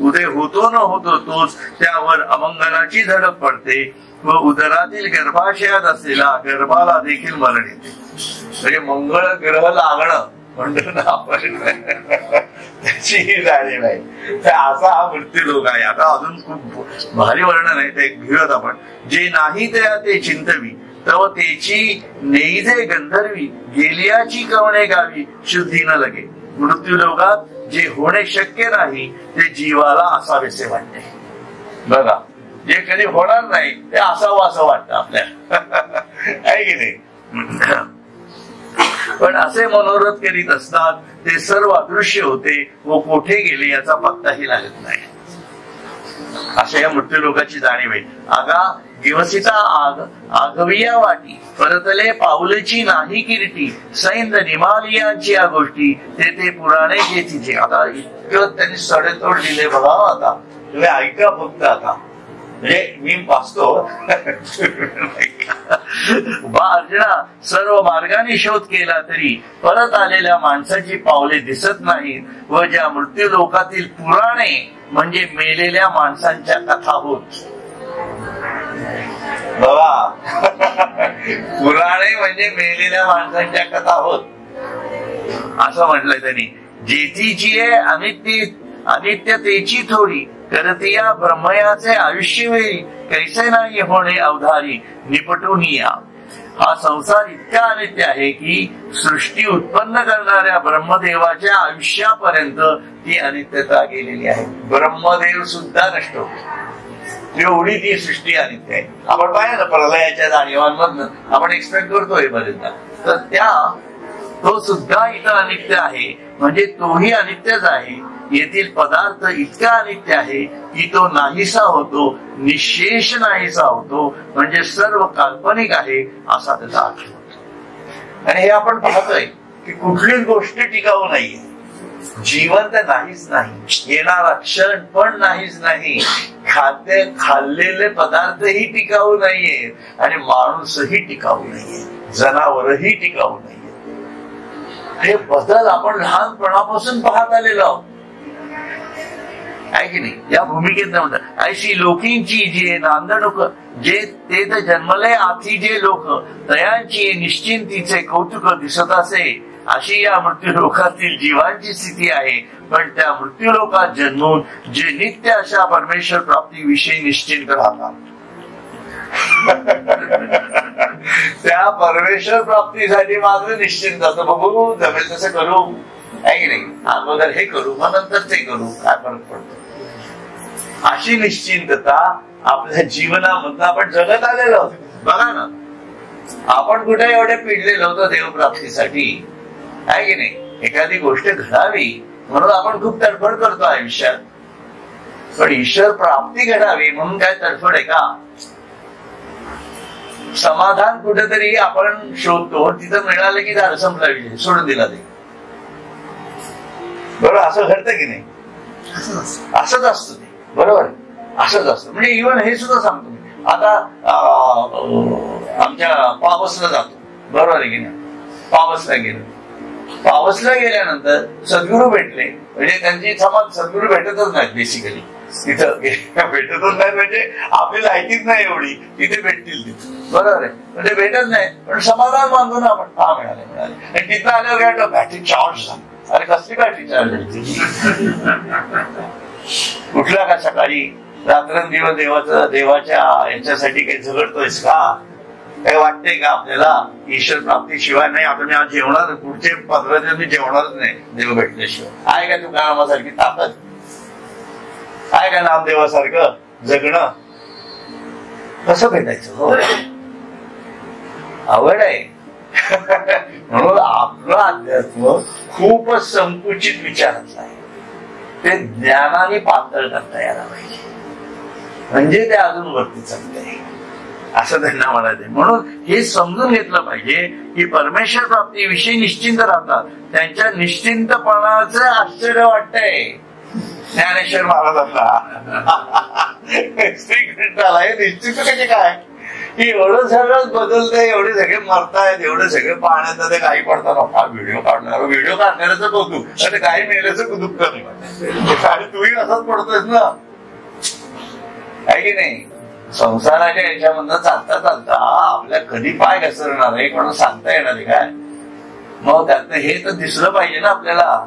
उदय होतो न होतो तोच त्यावर अमंगलाची धडक पडते व उदरातील गर्भाशयात असलेला गर्भाला देखील मरण येते. म्हणजे मंगळ ग्रह लागणं म्हणतो ना आपण, त्याची जाणीव आहे. असा हा मृत्यू लोक आहे. आता अजून खूप भारी वर्णन आहे, ते घेऊयात आपण. जे नाही ते चिंतवी तव तेची नेईजे गंधर्वी, गेलियाची कवणे गावी शुद्धी न लगे. मृत्यू लोकात जे होणे शक्य नाही ते जीवाला असावेसे वाटते. बघा, जे कधी होणार नाही ते असावं असं वाटतं आपल्याला, आहे की नाही? पण असे मनोरथ करीत असतात ते सर्व अदृश्य होते व कोठे गेले याचा पत्ताही लागत नाही. अशा या मृत्यू लोकाची जाणीव आहे. आगा दिवसिता आगविया वाटी, परतले पाऊलची नाही किरीटी, सैंद निमालियाची या गोष्टी ते पुराणे जे तिथे. आता इतकं त्यांनी सडेतोड दिले बघा. आता तुम्ही ऐका फक्त. आता म्हणजे मी वाचतो. अर्जुना, सर्व मार्गाने शोध केला तरी परत आलेल्या माणसाची पावले दिसत नाहीत व ज्या मृत्यू लोकातील पुराणे म्हणजे मेलेल्या माणसांच्या कथा होत. बघा, पुराणे म्हणजे मेलेल्या माणसांच्या कथा होत असं म्हटलंय त्यांनी. जेथीची आहे अनित्यतेची थोडी, करतिया ब्रह्मयाचे आयुष्य वेळी कैसे नाही होणे अवधारी निपटून या. हा संसार इतका अनित्य आहे की सृष्टी उत्पन्न करणाऱ्या ब्रह्मदेवाच्या आयुष्यापर्यंत ती अनित्यता गेलेली आहे. ब्रह्मदेव सुद्धा नष्ट होतो, एवढी ती सृष्टी अनित्य आहे. आपण पाहिलं ना प्रलयाच्या जाणीवांमधनं आपण एक्सपेक्ट करतोय बरेचदा, तर तो सुद्धा इथं अनित्य आहे. म्हणजे तोही अनित्यच आहे. येथील पदार्थ इतका अनित्य आहे की तो नाहीसा होतो, निशेष नाहीसा होतो, म्हणजे सर्व काल्पनिक आहे असा त्याचा अर्थ होतो. आणि हे आपण पाहतोय की कुठलीच गोष्ट टिकाऊ नाहीये. जीवन तर नाहीच नाही, येणारा क्षण पण नाहीच नाही, खाद्य खाल्लेले पदार्थही टिकाऊ नाहीये, आणि माणूसही टिकाऊ नाहीये, जनावरही टिकाऊ नाहीये. हे बदल आपण लहानपणापासून पाहत आलेलो आहोत, आहे की नाही. या भूमिकेत म्हणतात ऐशी लोकींची जे नांदणूक जे ते तर जन्मले आधी जे लोक तयांची निश्चिंतीचे कौतुक दिसत असे, अशी या मृत्यूलोकातील जीवांची स्थिती आहे. पण त्या मृत्यूलोकात जन्मून जे नित्य अशा परमेश्वर प्राप्तीविषयी निश्चिंत राहतात, त्या परमेश्वर प्राप्तीसाठी मात्र निश्चिंत असतं. बघू जमेल तसं करू, आहे की नाही, अगोदर हे करू मग नंतर ते करू, काय फरक पडतो, अशी निश्चिंतता आपल्या जीवनामधून आपण जगत आलेलो आहोत. बघा ना, आपण कुठे एवढे पिडलेलो होतो देवप्राप्तीसाठी, आहे की नाही. एखादी गोष्ट घडावी म्हणून आपण खूप तडफड करतो आयुष्यात, पण ईश्वर प्राप्ती घडावी म्हणून काय तडफड आहे का? समाधान कुठेतरी आपण शोधतो, तिथं मिळालं की झालं, संपला विषय, सोडून दिला ते. बरोबर, असं घडतं की नाही? असंच असतं ते, बरोबर, असंच असतं. म्हणजे इव्हन हे सुद्धा सांगतो मी, आता आमच्या पावसला जातो, बरोबर आहे की नाही. पावसला गेलो, पावसला गेल्यानंतर सद्गुरू भेटले, म्हणजे त्यांची समाज सद्गुरू भेटतच नाहीत बेसिकली, तिथं भेटतच नाही, म्हणजे आपली लायकीच नाही एवढी, तिथे भेटतील तिथे, बरोबर आहे. म्हणजे भेटत नाही, पण समाधान मानतो ना आपण, हा मिळाले. आणि तिथं आल्यावर काय बॅटरी चार्ज झाली. अरे कसली बॅटरी चार्ज झाली? कुठल्या का सकाळी रात्रंदिवस देवाच्या याच्यासाठी काही झगडतोयस का? काय वाटतंय का आपल्याला ईश्वर प्राप्ती शिवाय नाही? आता मी आज जेवणार, पुढचे 15 दिवस मी जेवणारच नाही देव भेटल्याशिवाय. आहे का तुकारामासारखी ताकद? आहे का नामदेवासारखं जगणं? कसं भेटायचं? हो, आवड आहे. म्हणून आपलं अध्यात्म खूपच संकुचित विचाराचं आहे, ते ज्ञानाने पातळ करता यायला पाहिजे, म्हणजे ते अजून वरती चालतंय असं त्यांना म्हणायचं. म्हणून हे समजून घेतलं पाहिजे की परमेश्वर प्राप्तीविषयी निश्चिंत राहतात. त्यांच्या निश्चिंतपणाचं आश्चर्य वाटतंय ज्ञानेश्वर महाराजांना. श्रीकृष्णाला हे निश्चित कसे काय की एवढं सगळं बदलतंय, एवढे सगळे मरतायत, एवढे सगळे पाहण्यात ते काही पडतात. हा व्हिडिओ काढण्याचं कौतुक, आणि काही मेल्याचं दुःख नाही. तूही असंच पडतोयस ना, आहे की नाही. संसाराच्या याच्यामधनं चालता चालता आपल्या कधी पाय घसरणार आहे म्हणून सांगता येणार आहे काय? मग त्यातनं हे तर दिसलं पाहिजे ना आपल्याला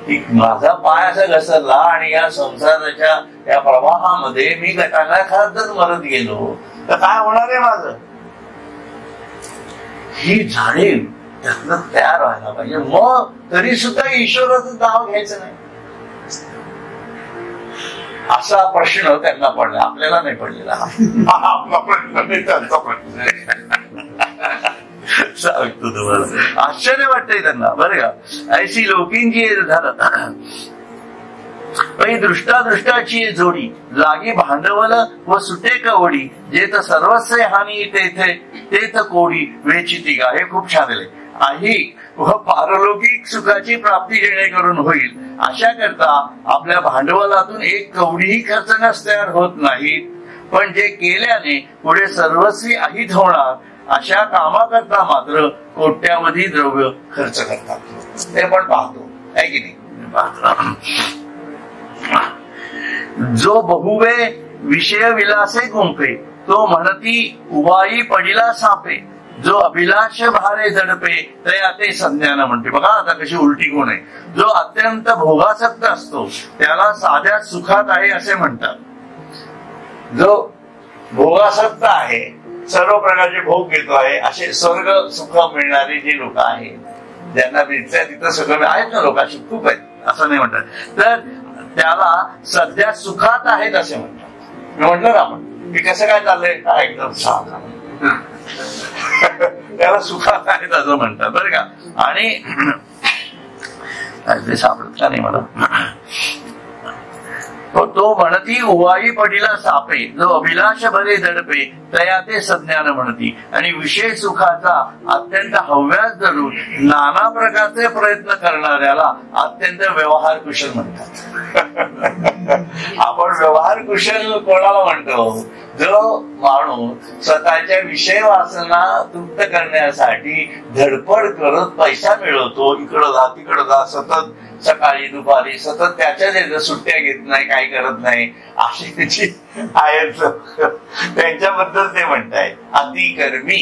की माझा पाय असा घसरला आणि या संसाराच्या या प्रवाहामध्ये मी गटांना खात जर मरत गेलो तर काय होणार आहे माझं? ही जाणीव त्यातनं तयार व्हायला पाहिजे. मग तरी सुद्धा ईश्वराचं नाव घ्यायचं नाही असा प्रश्न त्यांना पडला, आपल्याला नाही पडलेला. आपला प्रश्न नाही, त्यांचा प्रश्न सांगतो तुम्हाला. आश्चर्य वाटतंय त्यांना, बरं का. ऐशी लोकींची झालं दृष्टादृष्टाची जोडी लागी भांडवल व सुटे कवडी जे तर सर्वस्व हानी तेथे तेथ कोडी वेचिती गा. हे खूप छान आहे. ऐहिक व पारलौकिक सुखाची प्राप्ती जेणेकरून होईल अशा करता आपल्या भांडवलातून एक कवडीही खर्च तयार होत नाहीत, पण जे केल्याने पुढे सर्वस्वी अहित होणार अशा कामाकरता मात्र कोट्यावधी द्रव्य खर्च करतात. ते पण पाहतो, आहे की नाही. पाहतो जो बहुवे विषय विलासे गुंफे तो म्हणती उवाई पडिला सापे जो अभिलाष भारे झडपे तया ते संज्ञान म्हणते. बघा आता कशी उलटी गुण आहे. जो अत्यंत भोगासक्त असतो त्याला साध्या सुखात आहे असे म्हणतात. जो भोगासक्त आहे सर्व प्रकारचे भोग घेतो आहे, असे स्वर्ग सुख मिळणारी जी लोक आहेत, ज्यांना भेटतंय तिथं सगळं आहेत ना, लोक अशी खूप आहेत, असं नाही म्हणतात. तर त्याला सध्या सुखात आहेत असे म्हणतात. मी म्हटलं ना आपण की कसं काय चाललंय, काय एकदम साधा त्याला सुखात आहेत असं म्हणतात बरं का. आणि ते सापडत का नाही मला. तो म्हणती उवाई पडिला सापे, जो अभिलाष भरे दडपे तया ते सज्ञान म्हणती. आणि विषय सुखाचा अत्यंत हव्यास धरून नाना प्रकारचे प्रयत्न करणाऱ्याला अत्यंत व्यवहार कुशल म्हणतात. आपण व्यवहार कुशल कोणाला म्हणतो, जो माणूस स्वतःच्या विषय वासना तृप्त करण्यासाठी धडपड करत पैसा मिळवतो, इकडं जा तिकडं जा, सतत सकाळी दुपारी सतत त्याच्या सुट्ट्या घेत नाही, काही करत नाही, अशी त्याची आहेत त्यांच्याबद्दल ते म्हणताय. अति कर्मी,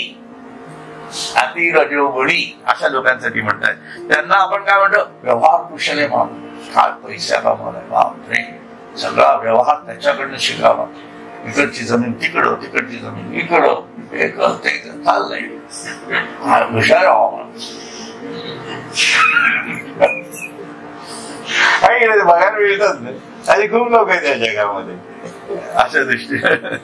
अति रजोगुणी अशा लोकांसाठी म्हणताय. त्यांना आपण काय म्हणतो, व्यवहार कुशल माणूस, काय पैशाला मला बापरे, सगळा व्यवहार त्याच्याकडनं शिकावा. इकडची जमीन तिकडं, तिकडची जमीन इकडं, हे करते चाललंय, हुशार व्हावा. काही बघायला मिळतच नाही, आणि खूप लोक आहेत त्या जगामध्ये अशा दृष्टीने.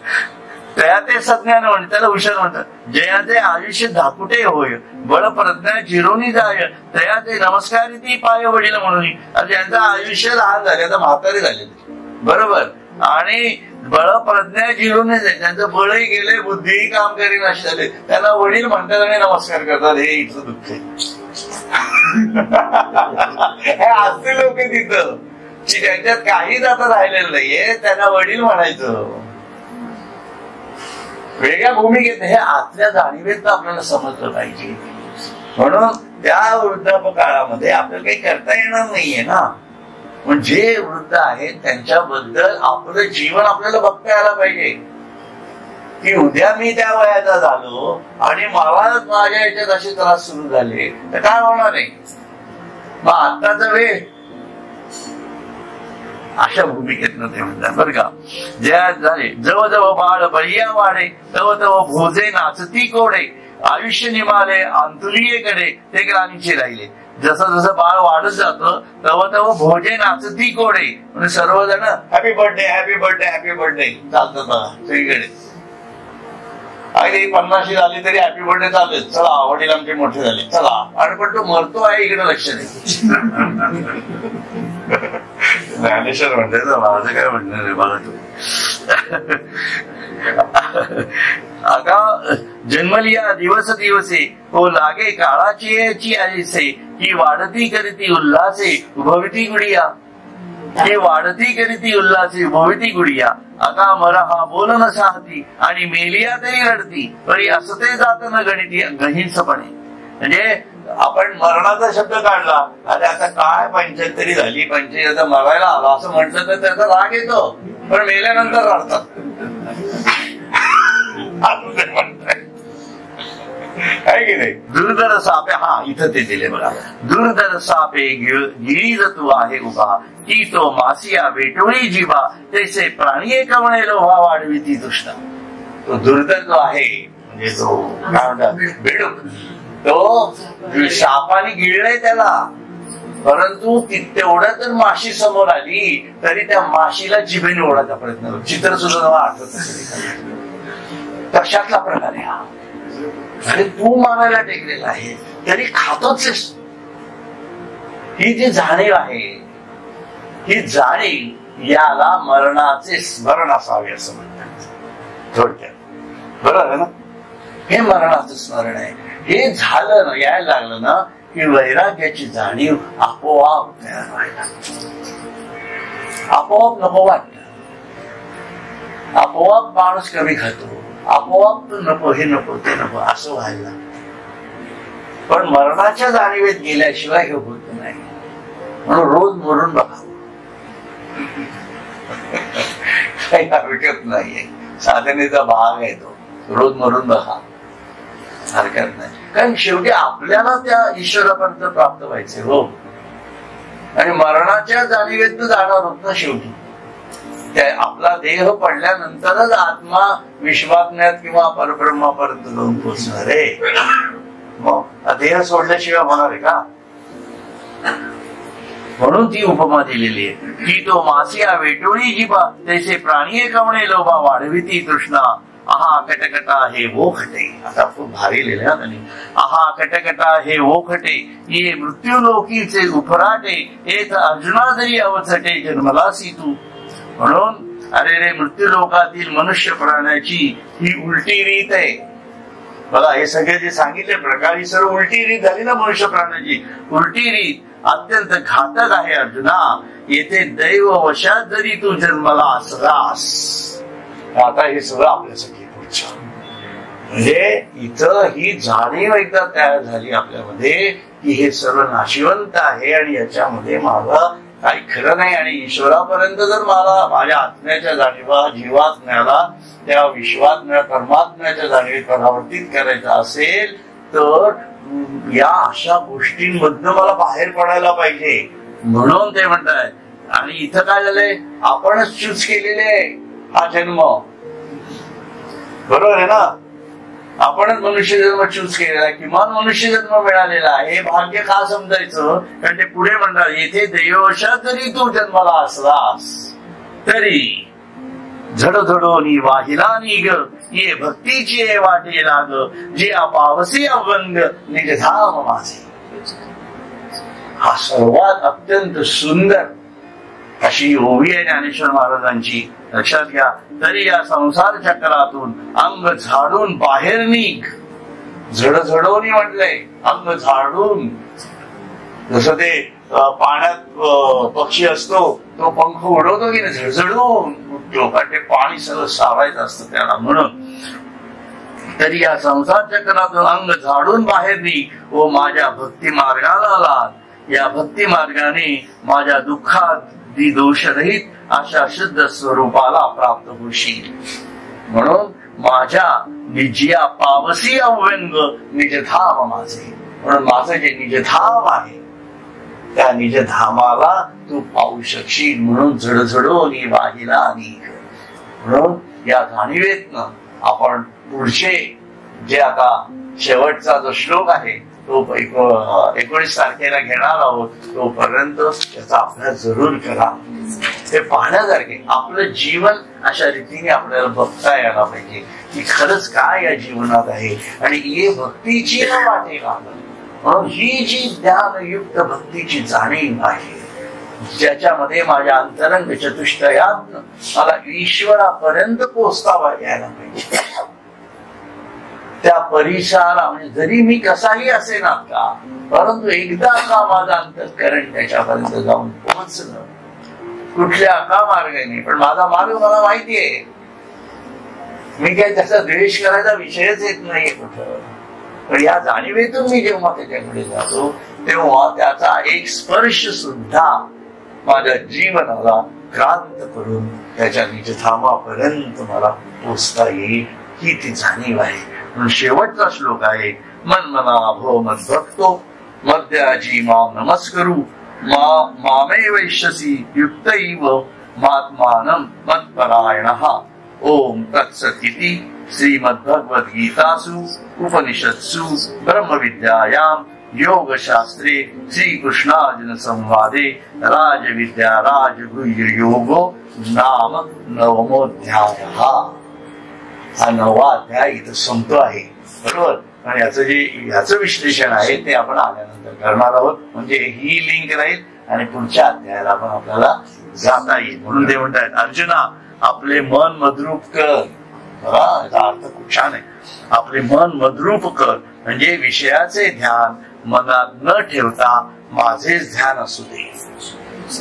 त्या ते सज्ञान म्हणतात, त्याला हुशार म्हणतात. जयाचे आयुष्य धाकुटे होय, बळ प्रज्ञा चिरोनी जाय, तया ते नमस्कार ती पाय वडील म्हणून. ज्यांचं आयुष्य लहान झाले, आता म्हातारे झालेले बरोबर, आणि बळ प्रज्ञा जिरून त्यांचं बळही गेले, बुद्धीही काम करीन असे झाले, त्यांना वडील म्हणतात आणि नमस्कार करतात. हे इथं दुःख आहे. हे असे लोक तिथं की त्यांच्यात काहीच आता राहिलेलं नाहीये, त्यांना वडील म्हणायचं. वेगळ्या भूमिकेत हे आतल्या जाणीवेत आपल्याला समजलं पाहिजे. म्हणून त्या वृद्धापकाळामध्ये आपल्याला काही करता येणार नाहीये ना. पण जे वृद्ध आहेत त्यांच्याबद्दल आपलं जीवन आपल्याला बघता यायला पाहिजे की उद्या मी त्या वयाचा झालो आणि मला माझ्या याच्यात असे त्रास सुरू झाले तर काय होणार आहे. मग आत्ताचा वेळ अशा भूमिकेतनं ते म्हणतात बरं का. जया झाले जवळ बाळ बळिया वाढे, तव तव भोजे नाचती कोडे, आयुष्य निमाले अंतुलीयेकडे ते ग्रामीचे राहिले. जसं जसं बाळ वाढत जातं तव तव भोजे नाचती कोडे, म्हणजे सर्वजण happy birthday happy birthday happy birthday चालतं बघा सगळीकडे. अगदी 50 झाली तरी हॅपी बर्थडे चालू, चला वडील आमचे मोठे झाले चला. आणि पण तो मरतो आहे इकडे लक्ष नाही. ज्ञानेश्वर म्हणते माझं काय म्हणणार आहे बघा तू. आता जन्मलिया दिवस दिवसे हो लागे काळाची आईसे, की वाढती करीती उल्हासे भविती गुडिया, हे वाढती करीती उल्हासे भविती गुडिया. आता मरा हा बोल न साहती आणि मेलिया तरी रडती, तरी असं ते जात न गणिती गहिंसपणे. म्हणजे आपण मरणाचा शब्द काढला आणि आता काय 75 झाली 75 मरायला आला असं म्हटलं तर त्याचा राग येतो, पण मेल्यानंतर रडतात. काय की नाही. दुर्धर सापे, हा इथं ते दिले बघा. दुर्धर सापे गिरीज तू आहे उभा, की तो मासिया वेटोळी जीवा, तैसे प्राणी कवणे लोहा वाढवी ती तृष्णा. तो दुर्धर जो आहे म्हणजे तो काय म्हणतात बेडूक, तो सापाने गिळलंय त्याला, परंतु तेवढं जर माशी समोर आली तरी त्या माशीला जिभेने ओढायचा प्रयत्न करतो. चित्र सुद्धा आठवत असेल तशातला प्रकार आहे हा. अरे तू मारायला टेकलेला आहे तरी खातोच. ही जी जाणीव आहे, ही जाणीव याला मरणाचे स्मरण असावे असं म्हणतात थोडक्यात. बरोबर आहे ना. हे मरणाचं स्मरण आहे. हे झालं ना, यायला लागलं ना की वैराग्याची जाणीव आपोआप तयार व्हायला, आपोआप नको वाटत, आपोआप माणूस कमी खातो, आपोआप नको हे नको ते नको असं व्हायला. पण मरणाच्या जाणीवेत गेल्याशिवाय हे होत नाही. म्हणून रोज मरून बघा, काही हरकत नाहीये, साधनेचा भाग आहे तो. रोज मरून बघा, हरकत नाही. कारण शेवटी आपल्याला त्या ईश्वरापर्यंत प्राप्त व्हायचे हो, आणि मरणाच्या जाणीवेत जाणार होत ना शेवटी. त्या आपला देह पडल्यानंतरच आत्मा विश्वात्म्यात किंवा परब्रह्मापर्यंत जाऊन पोचणार आहे. मग देह सोडल्याशिवाय होणार आहे का? म्हणून ती उपमा दिलेली आहे की तो मासिया वेटोळी जिबा त्याचे प्राणी कवणे लोभा वाढविती तृष्णा आहा कटकटा हे वो खटे. आता खूप भारी लिहिलं त्यांनी. आहा कटकटा हे वो खटे ये मृत्यू लोकीचे उफराटे एक अर्जुना जरी अवचटे जन्मलासी तू. म्हणून अरे रे मृत्यू लोकातील मनुष्य प्राण्याची ही उलटी रीत आहे. बघा हे सगळे जे सांगितले प्रकार ही सर्व उलटी रीत झाली ना मनुष्य प्राण्याची. उलटी रीत अत्यंत घातक आहे अर्जुना. येथे दैव वशात जरी तू जन्मला असलास. आता हे सगळं आपल्यासाठी पुढचं म्हणजे इथं ही जाणीव एकदा तयार झाली आपल्यामध्ये की हे सर्व नाशिवंत आहे आणि याच्यामध्ये माझं काही खरं नाही. आणि ईश्वरापर्यंत जर मला माझ्या आत्म्याच्या जाणीवा जीवात्म्याला त्या विश्वात्म्या परमात्म्याच्या जाणीवेत परावर्तित करायचं असेल तर या अशा गोष्टींमधनं मला बाहेर पडायला पाहिजे. म्हणून ते म्हणतायत. आणि इथं काय झालंय आपणच चूज केलेले आहे हा जन्म. बरोबर आहे ना? आपणच मनुष्य जन्म चूज केलेला आहे. किमान मनुष्य जन्म मिळालेला आहे. हे भाग्य का समजायचं? कारण ते पुढे म्हणतात येथे दैववशात जरी तू जन्माला असलास तरी झडझडोनी वाहिला निग ये भक्तीची वाटे लाग जे अपावसी अवंग निजधाम माझे. हा सर्वात अत्यंत सुंदर अशी ओवी आहे ज्ञानेश्वर महाराजांची. लक्षात घ्या. तरी या संसार चक्रातून अंग झाडून बाहेर निघ. झडझडोनी म्हटलंय अंग झाडून. जसं ते पाण्यात पक्षी असतो तो पंख उडवतो की नाही झडझडून उठतो कारण ते पाणी सगळं सारायचं असतं त्याला. म्हणून तरी या संसार चक्रातून अंग झाडून बाहेर निघ व माझ्या भक्ती मार्गाला लाग. या भक्ती मार्गाने माझ्या दुःखात दोषरहित अशा शुद्ध स्वरूपाला प्राप्त होशील. म्हणून माझ्या निजिया पावसी अव्यंग निजधाम माझे. म्हणून माझं जे निजधाम आहे त्या निजधामाला तू पाहू शकशील. म्हणून झडझडोनी वाहिला निघ. म्हणून या जाणीवेतनं आपण पुढचे जे आता शेवटचा जो श्लोक आहे तो 19 तारखेला घेणार आहोत. तोपर्यंत त्याचा अभ्यास जरूर करा. ते पाहण्यासारखे आपलं जीवन अशा रीतीने आपल्याला बघता यायला पाहिजे की खरंच काय या जीवनात आहे. आणि ये भक्तीची वाटे लागलं. म्हणून ही जी ज्ञानयुक्त भक्तीची जाणीव आहे ज्याच्यामध्ये माझ्या अंतरंग चतुष्टयात मला ईश्वरापर्यंत पोहोचता यायला पाहिजे. त्या परिसराला म्हणजे जरी मी कसाही असे ना का परंतु एकदा का माझा अंतःकरण त्याच्यापर्यंत जाऊन पोहोचलं कुठल्या का मार्गाने. पण माझा मार्ग मला माहितीये. मी काय त्याचा द्वेष करायचा विषयच येत नाहीये कुठं. पण या जाणीवेतून मी जेव्हा त्याच्याकडे जातो तेव्हा त्याचा एक स्पर्श सुद्धा माझ्या जीवनाला क्रांत करून त्याच्या निजधामापर्यंत मला पोचता येईल ही ती जाणीव आहे. म्हणून शेवटचा श्लोक आहे मन्मना भो मद्भक्तो मद्याजी माम नमस्करू मामे वैश्यसी युक्तैव मात्मानं मत्परायणः. ओम तत्सत् इति श्रीमद्भगवद्गीतासु उपनिषत्सु ब्रह्मविद्यायां योगशास्त्रे श्रीकृष्णार्जुन संवादे राजविद्या राजगुह्य योगो नाम नवमोऽध्यायः. हा 9वा अध्याय इथं संपतो आहे. बरोबर. आणि याचं विश्लेषण आहे ते आपण आल्यानंतर करणार आहोत. म्हणजे ही लिंक राहील आणि पुढच्या अध्यायाला पण आपल्याला जाता येईल. म्हणून ते म्हणतात अर्जुना आपले मन मद्रूप कर. याचा अर्थ खूप छान आहे. आपले मन मद्रूप कर म्हणजे विषयाचे ध्यान मनात न ठेवता माझेच ध्यान असू दे.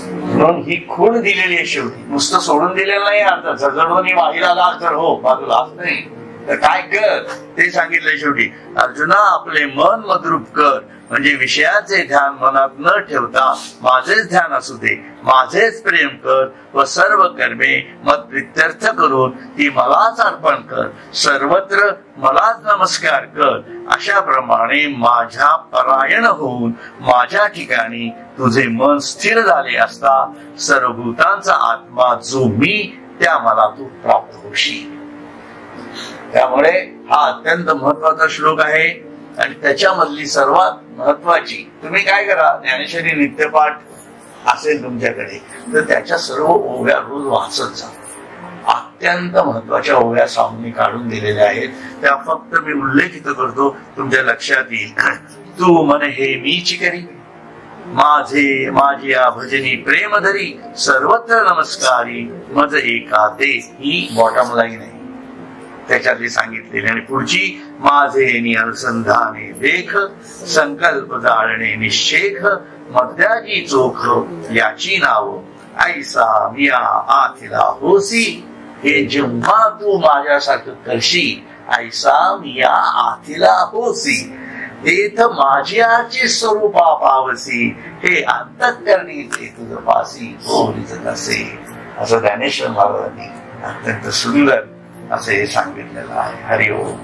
म्हणून ही खूण दिलेली आहे. शेवटी नुसतं सोडून दिलेलं नाही. अर्थ झडझडून वाहिला लाग तर हो बाजूला नाही तर काय कर ते सांगितलंय शेवटी. अर्जुना आपले मन मद्रूप कर म्हणजे विषयाचे ध्यान मनात न ठेवता माझेच ध्यान असू दे. माझेच प्रेम कर व सर्व कर्मे मत प्रित्यर्थ करून ती मलाच अर्पण कर. सर्वत्र मलाच नमस्कार कर. अशा प्रमाणे माझ्या परायण होऊन माझ्या ठिकाणी तुझे मन स्थिर झाले असता सर्व भूतांचा आत्मा जो मी त्या मला तू प्राप्त होशील. त्यामुळे हा अत्यंत महत्वाचा श्लोक आहे आणि त्याच्यामधली सर्वात महत्वाची, तुम्ही काय करा, ज्ञानेश्वरी नित्यपाठ असेल तुमच्याकडे तर त्याच्या सर्व ओव्या रोज वाचत जा. अत्यंत महत्वाच्या ओव्या स्वामींनी काढून दिलेल्या आहेत, त्या फक्त मी उल्लेखित करतो, तुमच्या लक्षात येईल. तू मन हे मीच करी, माझे माझ्या भजनी प्रेम धरी, सर्वत्र नमस्कारी मज एका ते, ही बॉटम लाईन आहे त्याच्यातली सांगितलेली. आणि पुढची, माझे निअनुसंधाने देख, संकल्प जाळणे निश्चेख, मध्याची चोख याची नाव, ऐसा मिया आथिला होसी, हे जेव्हा तू माझ्यासारखं करशी, ऐसा मिया आथिला होसी, तेथ माझ्याचे स्वरूपा पावसी, हे अंतःकरणी ते तुझ पासी होईच कसे. असं ज्ञानेश्वर महाराजांनी अत्यंत सुंदर असे सांगितलेलं आहे. हरिओम.